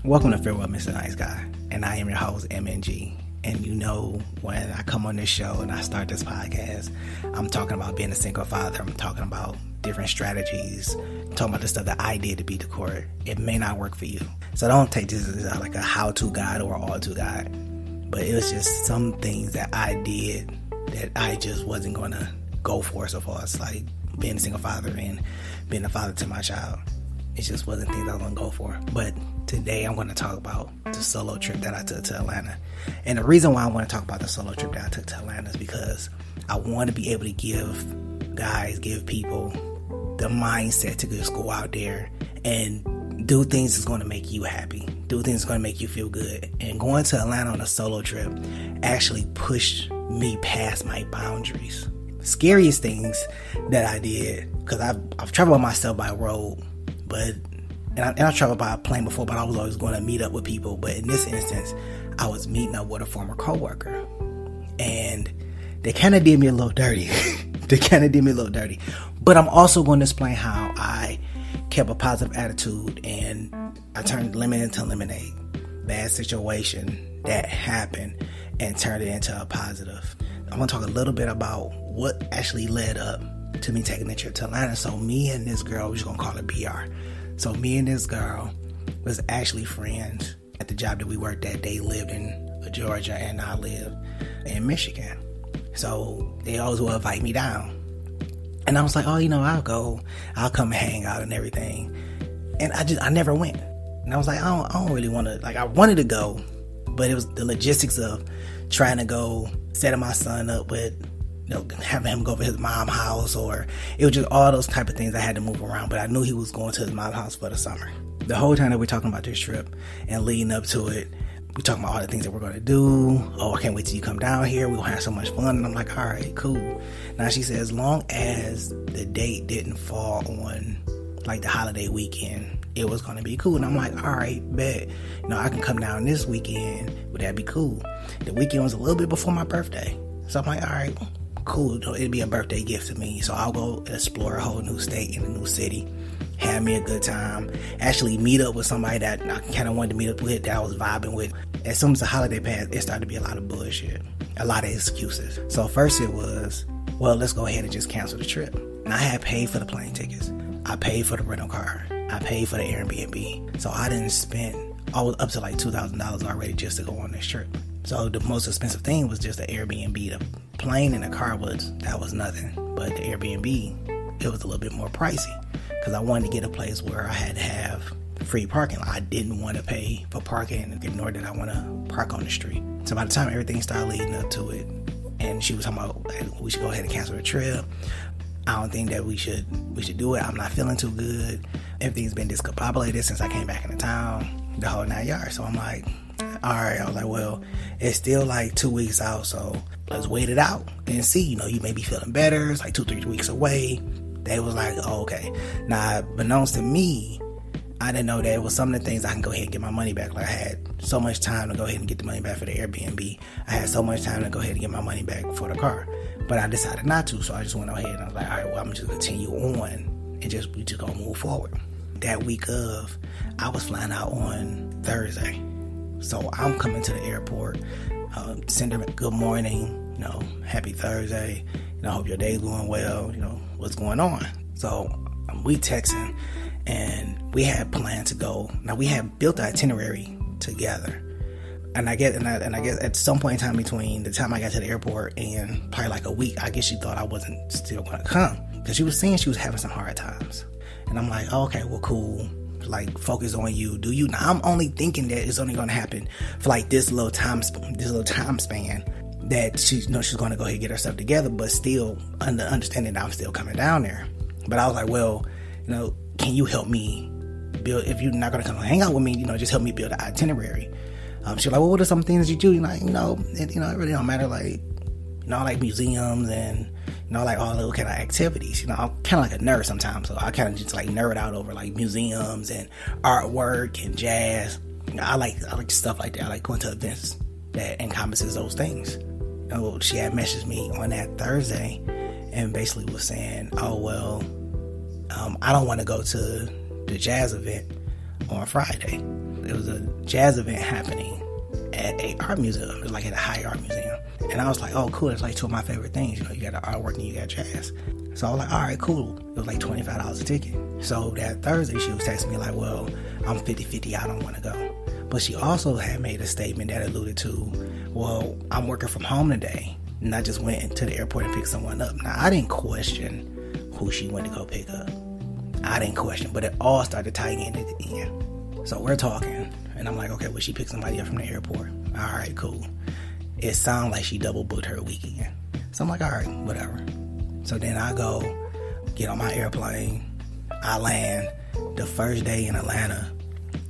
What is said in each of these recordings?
Welcome to Farewell, Mr. Nice Guy, and I am your host, MNG. And you know, when I come on this show and I start this podcast, I'm talking about being a single father. I'm talking about different strategies. I'm talking about the stuff that I did to beat the court. It may not work for you. So don't take this as like a how-to guide or all-to guide. But it was just some things that I did that I just wasn't going to go for so far as like being a single father and being a father to my child. It just wasn't things I was going to go for. But today I'm going to talk about the solo trip that I took to Atlanta. And the reason why I want to talk about the solo trip that I took to Atlanta is because I want to be able to give people the mindset to just go out there and do things that's going to make you happy. Do things that's going to make you feel good. And going to Atlanta on a solo trip actually pushed me past my boundaries. Scariest things that I did, because I've traveled by myself by road, and I traveled by plane before, but I was always going to meet up with people. But in this instance, I was meeting up with a former coworker, and they kind of did me a little dirty. But I'm also going to explain how I kept a positive attitude and I turned lemon into lemonade. Bad situation that happened and turned it into a positive. I'm going to talk a little bit about what actually led up to me taking the trip to Atlanta. So me and this girl, we're just going to call her BR. So me and this girl was actually friends at the job that we worked at. They lived in Georgia and I lived in Michigan. So they always would invite me down. And I was like, oh, I'll come and hang out and everything. And I never went. And I was like, I don't really want to, I wanted to go, but it was the logistics of trying to go, setting my son up with, having him go to his mom's house, or it was just all those type of things I had to move around. But I knew he was going to his mom's house for the summer. The whole time that we're talking about this trip and leading up to it, we're talking about all the things that we're going to do. Oh, I can't wait till you come down here. We're going to have so much fun. And I'm like, all right, cool. Now she said, as long as the date didn't fall on the holiday weekend, it was going to be cool. And I'm like, all right, bet. I can come down this weekend. Would that be cool? The weekend was a little bit before my birthday. So I'm like, all right, cool. It'd be a birthday gift to me. So I'll go explore a whole new state in a new city. Have me a good time. Actually meet up with somebody that I kind of wanted to meet up with, that I was vibing with. As soon as the holiday passed, it started to be a lot of bullshit. A lot of excuses. So first it was, well, let's go ahead and just cancel the trip. And I had paid for the plane tickets. I paid for the rental car. I paid for the Airbnb. So I didn't spend up to $2,000 already just to go on this trip. So the most expensive thing was just the Airbnb. The plane and the car was nothing. But the Airbnb, it was a little bit more pricey, because I wanted to get a place where I had to have free parking. I didn't want to pay for parking, nor did I want to park on the street. So by the time everything started leading up to it, and she was talking about, hey, we should go ahead and cancel the trip. I don't think that we should do it. I'm not feeling too good. Everything's been discombobulated since I came back into town, the whole 9 yards. So I'm like, all right. I was like, well, it's still 2 weeks out, so let's wait it out and see. You may be feeling better. It's 2-3 weeks away. They was like, oh, okay. Now, beknownst to me, I didn't know that it was some of the things I can go ahead and get my money back. I had so much time to go ahead and get the money back for the Airbnb. I had so much time to go ahead and get my money back for the car. But I decided not to, so I just went ahead and I was like, all right, well, I'm just going to continue on and we just going to move forward. That week of, I was flying out on Thursday. So I'm coming to the airport, send her good morning, happy Thursday, hope your day's going well, what's going on. So we texting, and we had planned to go. Now we had built the itinerary together. And I guess at some point in time between the time I got to the airport and probably a week, I guess she thought I wasn't still going to come, because she was saying she was having some hard times. And I'm like, oh, okay, well, cool. Focus on you. Do you? Now I'm only thinking that it's only going to happen for this little time span, that she's going to go ahead and get herself together, but still understanding that I'm still coming down there. But I was like, well, can you help me build? If you're not going to come hang out with me, just help me build an itinerary. She's like, well, what are some things you do? It really don't matter. I like museums and, all those kind of activities. I'm kind of like a nerd sometimes. So I kind of just nerd out over museums and artwork and jazz. I like stuff like that. I like going to events that encompasses those things. She had messaged me on that Thursday and basically was saying, oh, well, I don't want to go to the jazz event on Friday. It was a jazz event happening at a art museum. It was like at a high art museum. And I was like, oh, cool. It's like two of my favorite things. You know, you got the artwork and you got jazz. So I was like, all right, cool. It was like $25 a ticket. So that Thursday, she was texting me like, well, I'm 50-50. I don't want to go. But she also had made a statement that alluded to, well, I'm working from home today. And I just went to the airport and picked someone up. Now, I didn't question who she went to go pick up. I didn't question, but it all started tying in at the end. So we're talking, and I'm like, okay, well, she picked somebody up from the airport. All right, cool. It sounded like she double booked her weekend. So I'm like, all right, whatever. So then I go get on my airplane. I land. The first day in Atlanta,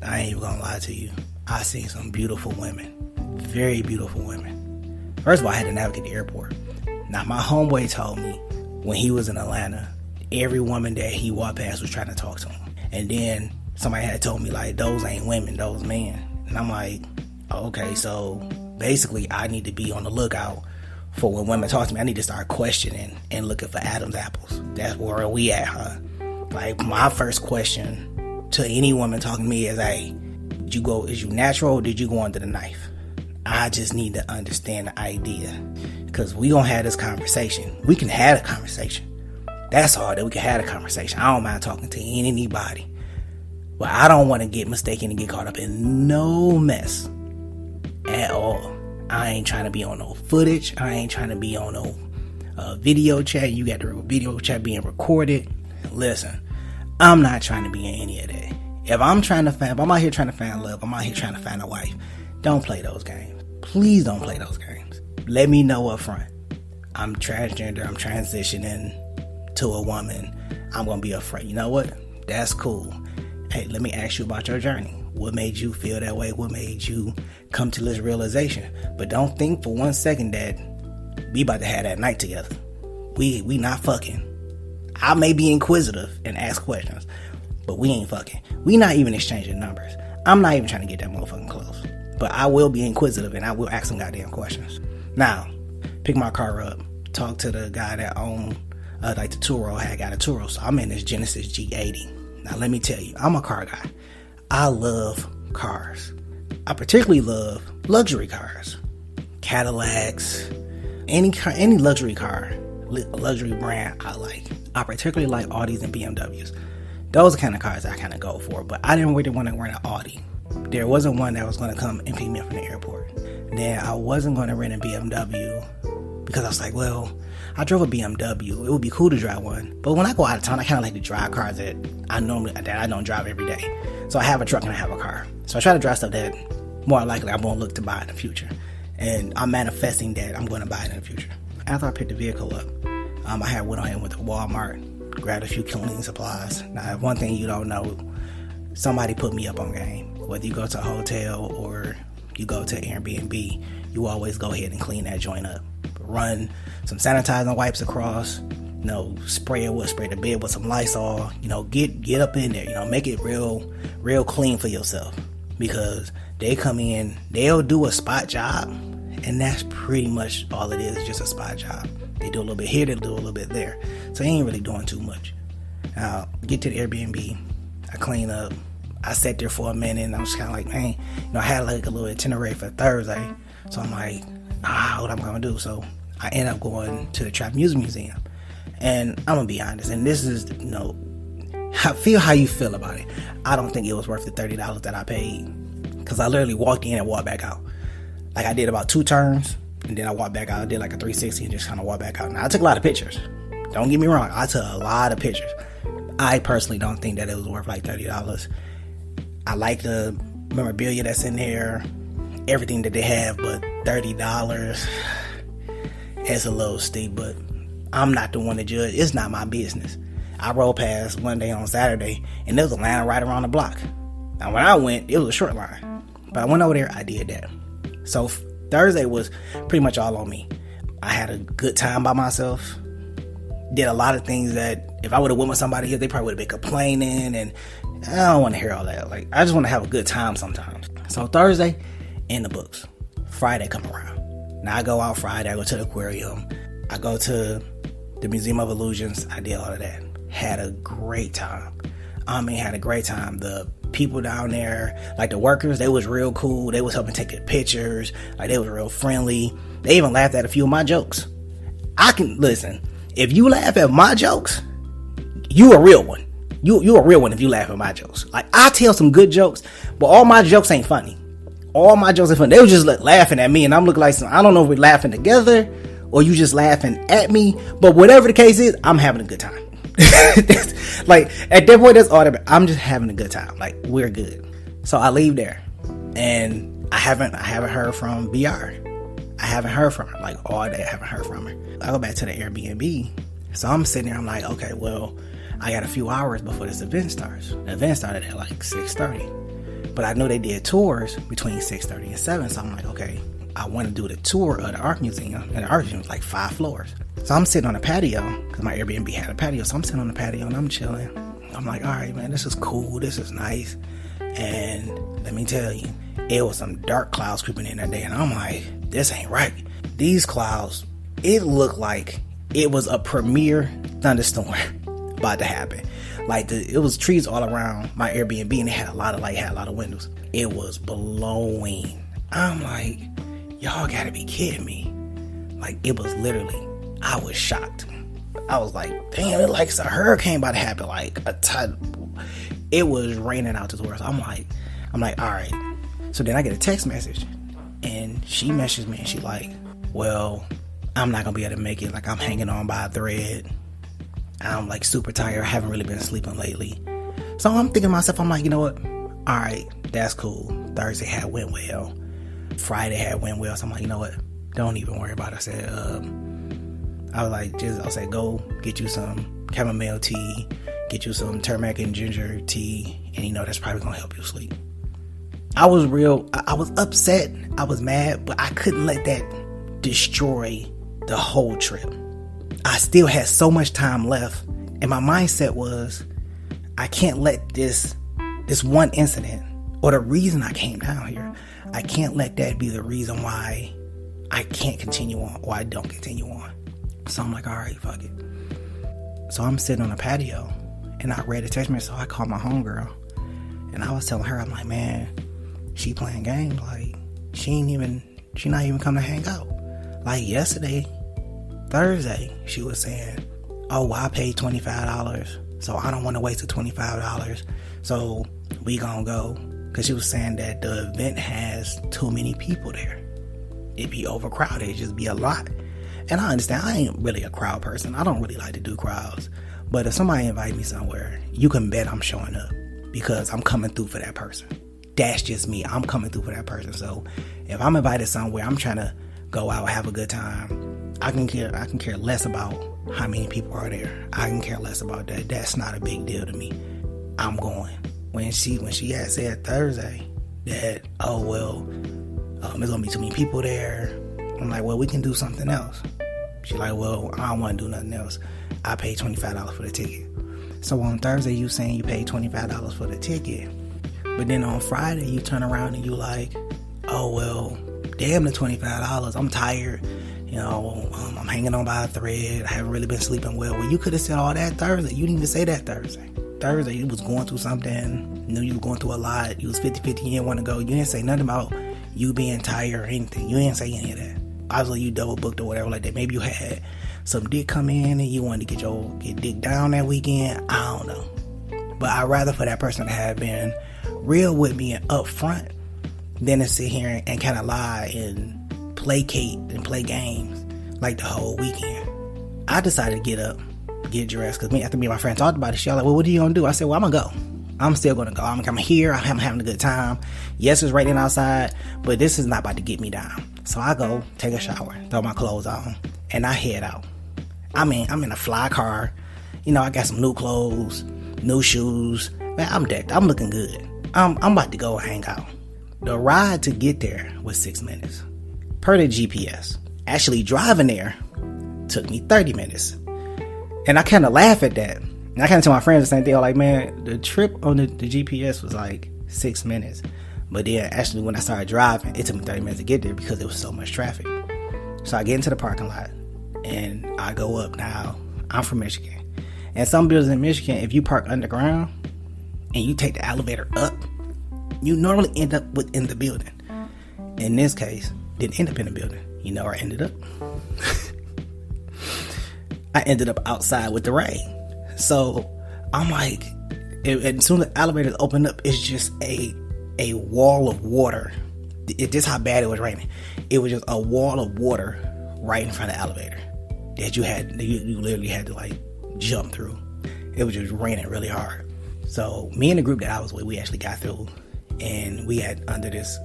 I ain't even gonna lie to you, I seen some beautiful women. Very beautiful women. First of all, I had to navigate the airport. Now, my homeboy told me when he was in Atlanta, every woman that he walked past was trying to talk to him. And then somebody had told me, like, those ain't women, those men. And I'm like, okay, so basically I need to be on the lookout for when women talk to me. I need to start questioning and looking for Adam's apples. That's where we at, huh? Like, my first question to any woman talking to me is, hey, is you natural or did you go under the knife? I just need to understand the idea. Because we gonna have this conversation. We can have a conversation. That's all that we can have a conversation. I don't mind talking to anybody. But I don't want to get mistaken and get caught up in no mess at all. I ain't trying to be on no footage. I ain't trying to be on no video chat. You got the video chat being recorded. Listen, I'm not trying to be in any of that. If I'm out here trying to find love, I'm out here trying to find a wife, don't play those games. Please don't play those games. Let me know up front. I'm transgender. I'm transitioning to a woman. I'm going to be afraid. You know what? That's cool. Hey, let me ask you about your journey. What made you feel that way? What made you come to this realization? But don't think for 1 second that we about to have that night together. We not fucking. I may be inquisitive and ask questions, but we ain't fucking. We not even exchanging numbers. I'm not even trying to get that motherfucking close. But I will be inquisitive and I will ask some goddamn questions. Now, pick my car up, talk to the guy that owned like the Turo. I had got a Turo, so I'm in this Genesis G80. Now let me tell you, I'm a car guy. I love cars. I particularly love luxury cars, Cadillacs, any luxury car, luxury brand I like. I particularly like Audis and BMWs. Those are the kind of cars I kind of go for, but I didn't really want to rent an Audi. There wasn't one that was going to come and pick me up from the airport. Then I wasn't going to rent a BMW because I was like, well, I drove a BMW. It would be cool to drive one. But when I go out of town, I kind of like to drive cars that I don't drive every day. So I have a truck and I have a car. So I try to drive stuff that more likely I'm going to look to buy in the future. And I'm manifesting that I'm going to buy it in the future. After I picked the vehicle up, I went ahead and went to Walmart, grabbed a few cleaning supplies. Now, one thing you don't know, somebody put me up on game. Whether you go to a hotel or you go to Airbnb, you always go ahead and clean that joint up. Run some sanitizing wipes across, spray the bed with some Lysol, get up in there, make it real clean for yourself. Because they come in, they'll do a spot job, and that's pretty much all it is, just a spot job. They do a little bit here, they do a little bit there. So they ain't really doing too much. Now, get to the Airbnb, I clean up, I sat there for a minute, and I was kind of like, man, I had like a little itinerary for Thursday. So I'm like, what I'm going to do? So I end up going to the Trap Music Museum. And I'm going to be honest, and this is, I feel how you feel about it. I don't think it was worth the $30 that I paid. Because I literally walked in and walked back out. Like, I did about 2 turns, and then I walked back out. I did like a 360 and just kind of walked back out. Now, I took a lot of pictures. Don't get me wrong. I took a lot of pictures. I personally don't think that it was worth like $30. I like the memorabilia that's in there, everything that they have, but $30 is a little steep. But I'm not the one to judge. It's not my business. I rode past one day on Saturday, and there was a line right around the block. Now, when I went, it was a short line. But I went over there, I did that. So Thursday was pretty much all on me. I had a good time by myself. Did a lot of things that if I would have went with somebody else, they probably would have been complaining, and I don't want to hear all that. Like, I just want to have a good time sometimes. So Thursday, in the books. Friday come around. Now I go out Friday, I go to the aquarium, I go to the Museum of Illusions, I did all of that. Had a great time. I mean, had a great time. The people down there, like the workers, they was real cool. They was helping take the pictures. Like, they was real friendly. They even laughed at a few of my jokes. I can listen. If you laugh at my jokes, you a real one. You a real one if you laugh at my jokes. Like, I tell some good jokes, but all my jokes ain't funny. All my jokes ain't funny. They was just laughing at me, and I'm looking like I don't know if we're laughing together or you just laughing at me. But whatever the case is, I'm having a good time. Like, at that point, that's all that I'm just having a good time. Like, we're good. So I leave there, and I haven't heard from BR. I haven't heard from her, like, all day. I haven't heard from her. I go back to the Airbnb. So I'm sitting there, I'm like, okay, well, I got a few hours before this event starts. The event started at like 6:30. But I know they did tours between 6:30 and 7. So I'm like, okay, I want to do the tour of the art museum. And the art museum was like 5 floors. So I'm sitting on a patio, because my Airbnb had a patio. So I'm sitting on the patio and I'm chilling. I'm like, all right, man, this is cool. This is nice. And let me tell you, it was some dark clouds creeping in that day. And I'm like, this ain't right. These clouds, it looked like it was a premier thunderstorm about to happen. Like, it was trees all around my Airbnb, and it had a lot of light, had a lot of windows. It was blowing. I'm like, y'all gotta be kidding me. Like, it was literally, I was shocked. I was like, damn, it like a hurricane about to happen. Like, it was raining out this world. So I'm like, all right. So then I get a text message, and she messaged me, and she like, well, I'm not gonna be able to make it. Like, I'm hanging on by a thread. I'm like super tired. I haven't really been sleeping lately. So I'm thinking to myself, I'm like, you know what? All right, that's cool. Thursday had went well. Friday had went well. So I'm like, you know what? Don't even worry about it. I said, I said, go get you some chamomile tea, get you some turmeric and ginger tea, and that's probably gonna help you sleep. I was upset. I was mad, but I couldn't let that destroy the whole trip. I still had so much time left, and my mindset was, I can't let this one incident, or the reason I came down here, I can't let that be the reason why I can't continue on, or I don't continue on. So I'm like, all right, fuck it. So I'm sitting on a patio, and I read a text message, so I called my homegirl, and I was telling her, I'm like, man, she playing games. Like, she not even coming to hang out. Like, yesterday, Thursday, she was saying, oh, well, I paid $25, so I don't want to waste the $25, so we gonna go. Because she was saying that the event has too many people there. It'd be overcrowded. It'd just be a lot. And I understand, I ain't really a crowd person. I don't really like to do crowds. But if somebody invite me somewhere, you can bet I'm showing up, because I'm coming through for that person. That's just me. I'm coming through for that person. So if I'm invited somewhere, I'm trying to go out, have a good time. I can care less about how many people are there. I can care less about that. That's not a big deal to me. I'm going. When she had said Thursday that, oh, well, there's gonna be too many people there, I'm like, well, we can do something else. She's like, well, I don't want to do nothing else. I paid $25 for the ticket. So on Thursday, you saying you paid $25 for the ticket, but then on Friday, you turn around and you like, oh, well, damn the $25. I'm tired. I'm hanging on by a thread. I haven't really been sleeping well. Well, you could have said all that Thursday. You didn't even say that Thursday. Thursday, you was going through something. You knew you were going through a lot. You was 50-50. You didn't want to go. You didn't say nothing about you being tired or anything. You didn't say any of that. Obviously, you double booked or whatever like that. Maybe you had some dick come in and you wanted to get dick down that weekend. I don't know. But I'd rather for that person to have been real with me and upfront than to sit here and kind of lie and placate and play games like the whole weekend. I decided to get up, get dressed, because after me and my friend talked about it, she was like, well, what are you gonna do? I said, well, I'm gonna go. I'm still gonna go. I'm here. I'm having a good time. Yes, it's raining outside, but this is not about to get me down. So I go take a shower, throw my clothes on, and I head out. I'm in a fly car. I got some new clothes, new shoes. Man, I'm decked. I'm looking good. I'm about to go hang out. The ride to get there was 6 minutes. Per the GPS. Actually driving there took me 30 minutes. And I kind of laugh at that. And I kind of tell my friends the same thing. I'm like, man, the trip on the GPS was like 6 minutes. But then actually when I started driving, it took me 30 minutes to get there because there was so much traffic. So I get into the parking lot and I go up. Now, I'm from Michigan. And some buildings in Michigan, if you park underground, and you take the elevator up, you normally end up within the building. In this case, didn't end up in the building. You know where I ended up? I ended up outside with the rain. So I'm like, as soon as the elevators open up, it's just a wall of water. It's just how bad it was raining. It was just a wall of water right in front of the elevator that you literally had to like jump through. It was just raining really hard. So me and the group that I was with, we actually got through, and we had under this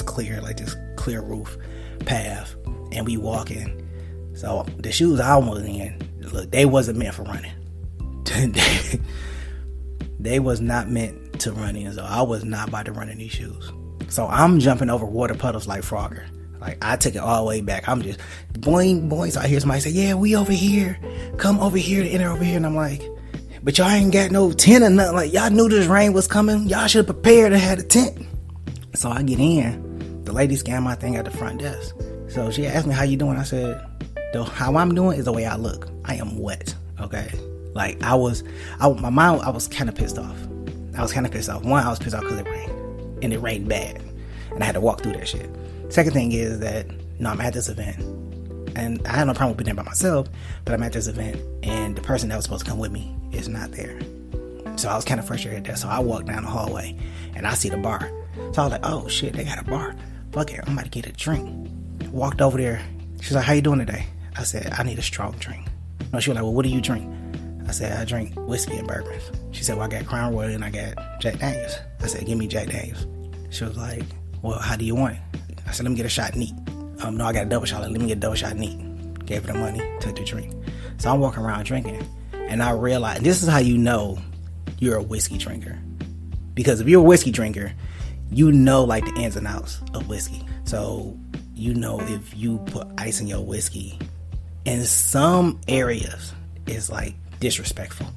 clear roof path, and we walking. So the shoes I was in, look, they wasn't meant for running. They was not meant to run in, so I was not about to run in these shoes. So I'm jumping over water puddles like Frogger. Like, I took it all the way back. I'm just boing, boing. So I hear somebody say, yeah, we over here. Come over here to enter over here. And I'm like, but y'all ain't got no tent or nothing. Like, y'all knew this rain was coming. Y'all should have prepared and had a tent. So I get in. The lady scanned my thing at the front desk. So she asked me, how you doing? I said, how I'm doing is the way I look. I am wet, okay? Like, I was kind of pissed off. One, I was pissed off because it rained. And it rained bad. And I had to walk through that shit. Second thing is that, I'm at this event. And I had no problem with being there by myself, but I'm at this event, and the person that was supposed to come with me is not there. So I was kind of frustrated there. So I walked down the hallway, and I see the bar. So I was like, oh shit, they got a bar. Fuck it, I'm about to get a drink. Walked over there. She's like, how you doing today? I said, I need a strong drink. No, she was like, well, what do you drink? I said, I drink whiskey and bourbons. She said, well, I got Crown Royal and I got Jack Daniels. I said, give me Jack Daniels. She was like, well, how do you want it? I said, let me get a shot neat. No, I got a double shot. Let me get a double shot neat. Gave her the money, took the drink. So I'm walking around drinking, and I realized, this is how you know you're a whiskey drinker. Because if you're a whiskey drinker, you know like the ins and outs of whiskey. So you know if you put ice in your whiskey, in some areas, it's like disrespectful.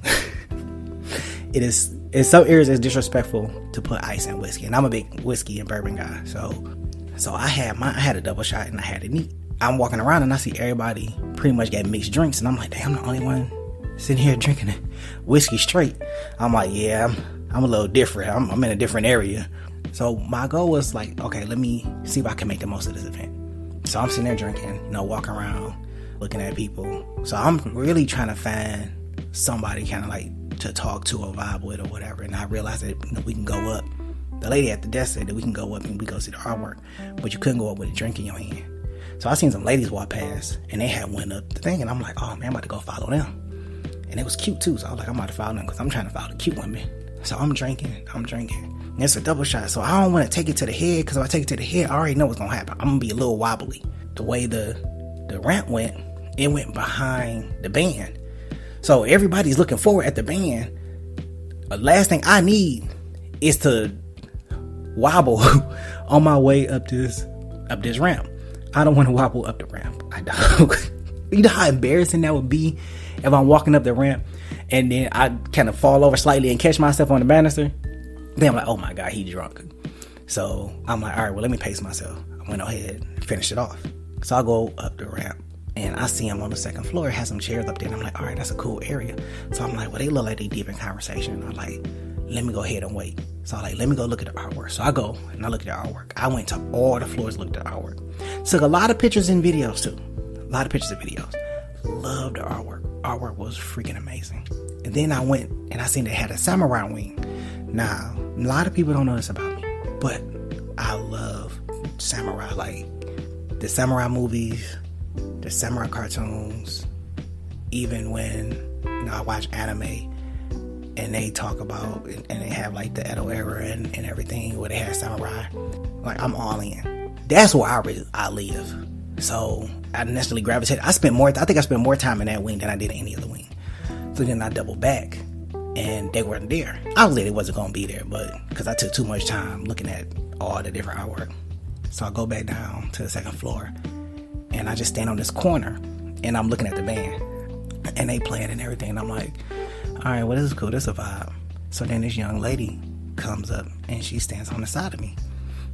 It is, in some areas it's disrespectful to put ice in whiskey, and I'm a big whiskey and bourbon guy. So I had a double shot and I had it neat. I'm walking around and I see everybody pretty much got mixed drinks, and I'm like, damn, I'm the only one sitting here drinking it whiskey straight. I'm like, yeah, I'm a little different. I'm in a different area. So my goal was like, okay, let me see if I can make the most of this event. So I'm sitting there drinking, walking around, looking at people. So I'm really trying to find somebody kind of like to talk to or vibe with or whatever. And I realized that we can go up. The lady at the desk said that we can go up and we go see the artwork, but you couldn't go up with a drink in your hand. So I seen some ladies walk past, and they had went up the thing, and I'm like, oh man, I'm about to go follow them. And it was cute too, so I was like, I'm about to follow them because I'm trying to follow the cute women. So I'm drinking. And it's a double shot, so I don't want to take it to the head, because if I take it to the head, I already know what's gonna happen. I'm gonna be a little wobbly. The way the ramp went, it went behind the band. So everybody's looking forward at the band. The last thing I need is to wobble on my way up this ramp. I don't want to wobble up the ramp. I don't. You know how embarrassing that would be if I'm walking up the ramp and then I kind of fall over slightly and catch myself on the banister. Then I'm like, oh my God, he drunk. So I'm like, all right, well, let me pace myself. I went ahead and finished it off. So I go up the ramp and I see him on the second floor. It has some chairs up there. And I'm like, all right, that's a cool area. So I'm like, well, they look like they deep in conversation. I'm like, let me go ahead and wait. So I'm like, let me go look at the artwork. So I go and I look at the artwork. I went to all the floors, looked at the artwork. Took a lot of pictures and videos too. A lot of pictures and videos. Loved the artwork. Artwork was freaking amazing. And then I went and I seen they had a samurai wing. Now, a lot of people don't know this about me, but I love samurai. Like the samurai movies, the samurai cartoons, even when I watch anime and they talk about and they have like the Edo era and everything where they have samurai. Like, I'm all in. That's where I live. So I necessarily gravitated. I think I spent more time in that wing than I did in any other wing. So then I doubled back and they weren't there. Obviously they wasn't going to be there, but because I took too much time looking at all the different artwork. So I go back down to the second floor and I just stand on this corner and I'm looking at the band and they playing and everything. And I'm like, all right, well, this is cool. This is a vibe. So then this young lady comes up and she stands on the side of me.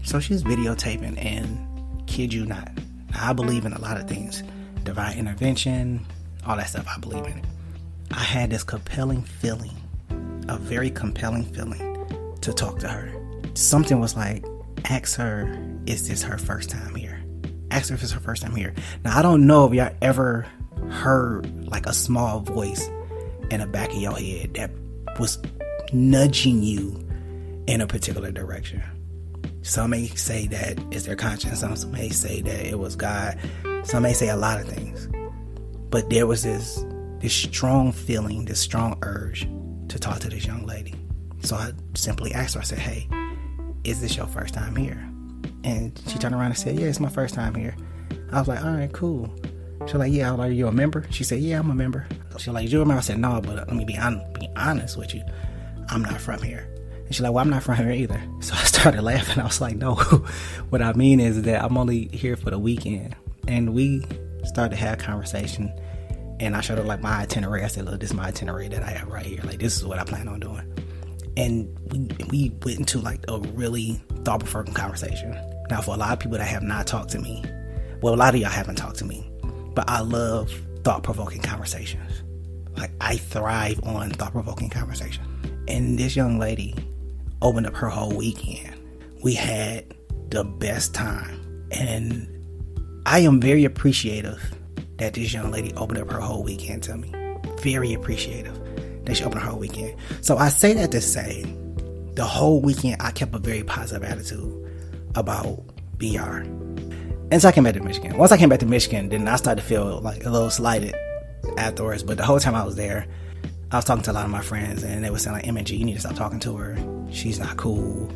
So she's videotaping, and kid you not, I believe in a lot of things. Divine intervention, all that stuff, I believe in it. I had this compelling feeling a very compelling feeling to talk to her. Something was like, ask her, is this her first time here? Ask her if it's her first time here. Now, I don't know if y'all ever heard like a small voice in the back of your head that was nudging you in a particular direction. Some may say that it's their conscience. Some may say that it was God. Some may say a lot of things. But there was this strong feeling, this strong urge to talk to this young lady. So I simply asked her, I said, hey, is this your first time here? And she turned around and said, yeah, it's my first time here. I was like, all right, cool. She was like, yeah. I was like, are you a member? She said, yeah, I'm a member. She was like, you a member? I said, no, but let me be honest with you. I'm not from here. And she's like, well, I'm not from here either. So I started laughing. I was like, no, what I mean is that I'm only here for the weekend. And we started to have a conversation. And I showed her like my itinerary. I said, look, this is my itinerary that I have right here. Like, this is what I plan on doing. And we went into like a really thought-provoking conversation. Now, for a lot of people that have not talked to me, well, a lot of y'all haven't talked to me, but I love thought-provoking conversations. Like, I thrive on thought-provoking conversation. And this young lady opened up her whole weekend. We had the best time. And I am very appreciative that this young lady opened up her whole weekend to me. Very appreciative that she opened her whole weekend. So I say that to say, the whole weekend I kept a very positive attitude about BR. And so I came back to Michigan. Once I came back to Michigan, then I started to feel like a little slighted afterwards. But the whole time I was there, I was talking to a lot of my friends, and they were saying like, MG, you need to stop talking to her. She's not cool.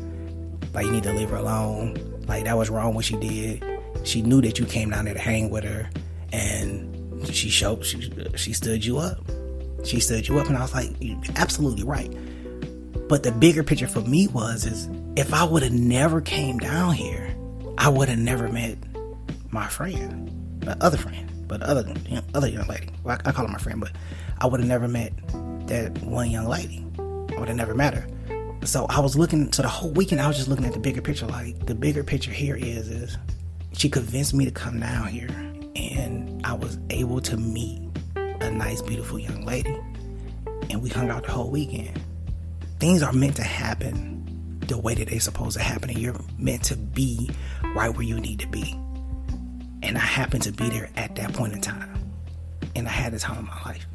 Like, you need to leave her alone. Like, that was wrong what she did. She knew that you came down there to hang with her, and she stood you up. She stood you up, and I was like, you're absolutely right. But the bigger picture for me is if I would have never came down here, I would have never met my friend, my other friend, but other young lady. Well, I call her my friend, but I would have never met that one young lady. I would have never met her. So I was looking, so the whole weekend I was just looking at the bigger picture. Like, the bigger picture here is she convinced me to come down here, and I was able to meet a nice, beautiful young lady, and we hung out the whole weekend. Things are meant to happen the way that they're supposed to happen, and you're meant to be right where you need to be. And I happened to be there at that point in time, and I had the time of my life.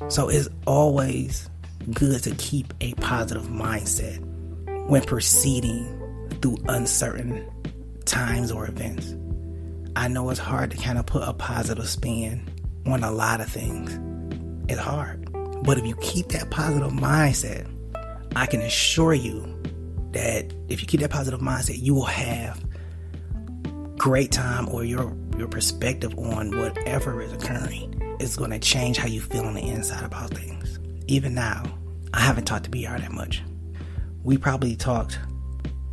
So it's always good to keep a positive mindset when proceeding through uncertain times or events. I know it's hard to kind of put a positive spin on a lot of things. It's hard. But if you keep that positive mindset, I can assure you that if you keep that positive mindset, you will have great time, or your perspective on whatever is occurring is going to change how you feel on the inside about things. Even now, I haven't talked to BR that much. We probably talked,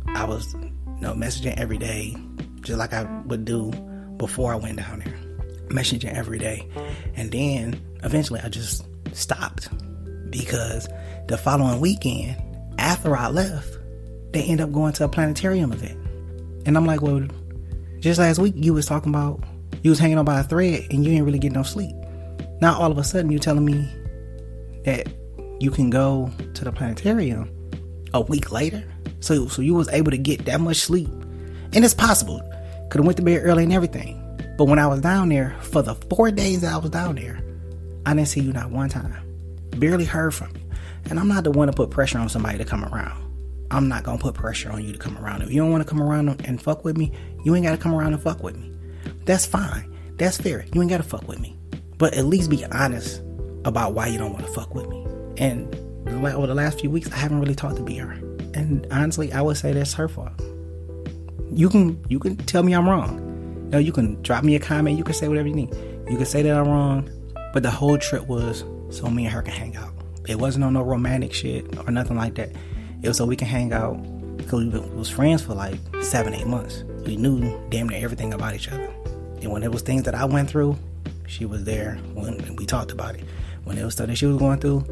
I was messaging every day, just like I would do before I went down there. Messaging every day. And then eventually I just stopped, because the following weekend, after I left, they ended up going to a planetarium event. And I'm like, well, just last week you was talking about you was hanging on by a thread and you didn't really get no sleep. Now all of a sudden you're telling me that you can go to the planetarium a week later. So you was able to get that much sleep. And it's possible. Could have went to bed early and everything. But when I was down there, for the 4 days that I was down there, I didn't see you not one time. Barely heard from you. And I'm not the one to put pressure on somebody to come around. I'm not going to put pressure on you to come around. If you don't want to come around and fuck with me, you ain't got to come around and fuck with me. That's fine. That's fair. You ain't got to fuck with me. But at least be honest about why you don't want to fuck with me. And over the last few weeks, I haven't really talked to BR. And honestly, I would say that's her fault. You can tell me I'm wrong. You can drop me a comment. You can say whatever you need. You can say that I'm wrong. But the whole trip was so me and her can hang out. It wasn't on no romantic shit or nothing like that. It was so we can hang out, because we was friends for like 7-8 months. We knew damn near everything about each other. And when it was things that I went through, she was there when we talked about it. When it was stuff that she was going through,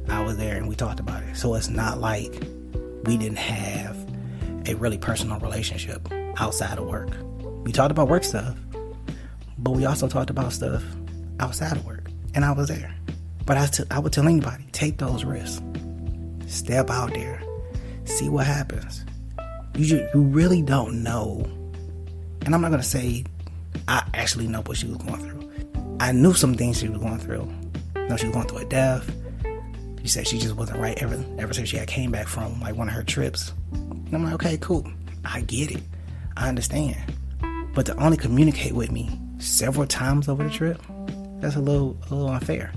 I was there and we talked about it. So it's not like we didn't have a really personal relationship outside of work. We talked about work stuff, but we also talked about stuff outside of work. And I was there. But I would tell anybody, take those risks. Step out there. See what happens. You really don't know. And I'm not going to say I actually know what she was going through. I knew some things she was going through. You know, she was going through a death. She said she just wasn't right ever since she had came back from like one of her trips. And I'm like, okay, cool. I get it. I understand. But to only communicate with me several times over the trip, that's a little unfair.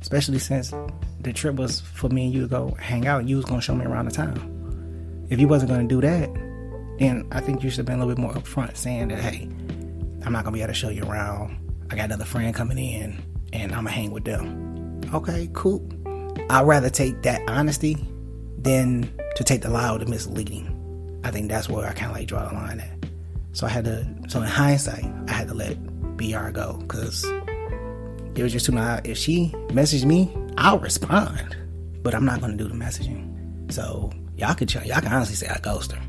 Especially since the trip was for me and you to go hang out and you was going to show me around the town. If you wasn't going to do that, then I think you should have been a little bit more upfront saying that, hey, I'm not going to be able to show you around. I got another friend coming in and I'm going to hang with them. Okay, cool. I'd rather take that honesty than to take the lie or the misleading. I think that's where I kind of like draw the line at. So in hindsight, I had to let BR go because it was just too much. If she messaged me, I'll respond, but I'm not going to do the messaging. So y'all can honestly say I ghost her.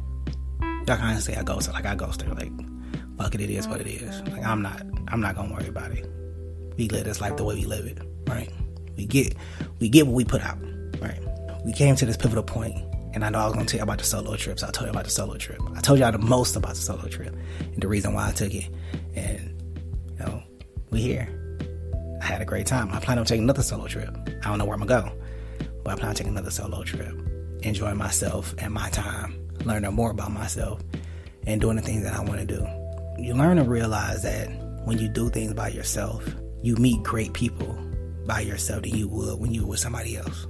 Y'all can honestly say I ghost her. Like I ghost her. Like fuck it, it is what it is. Like I'm not going to worry about it. We live this life the way we live it, right? We get what we put out, right? We came to this pivotal point, and I know I was going to tell you about the solo trip, so I told you about the solo trip. I told y'all the most about the solo trip and the reason why I took it. And, you know, we here. I had a great time. I plan on taking another solo trip. I don't know where I'm going to go, but I plan on taking another solo trip, enjoying myself and my time, learning more about myself, and doing the things that I want to do. You learn to realize that when you do things by yourself, you meet great people by yourself than you would when you were with somebody else.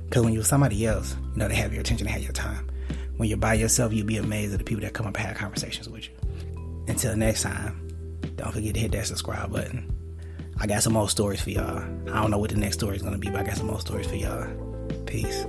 Because when you're with somebody else, you know, they have your attention, they have your time. When you're by yourself, you'll be amazed at the people that come up and have conversations with you. Until next time, don't forget to hit that subscribe button. I got some more stories for y'all. I don't know what the next story is going to be, but I got some more stories for y'all. Peace.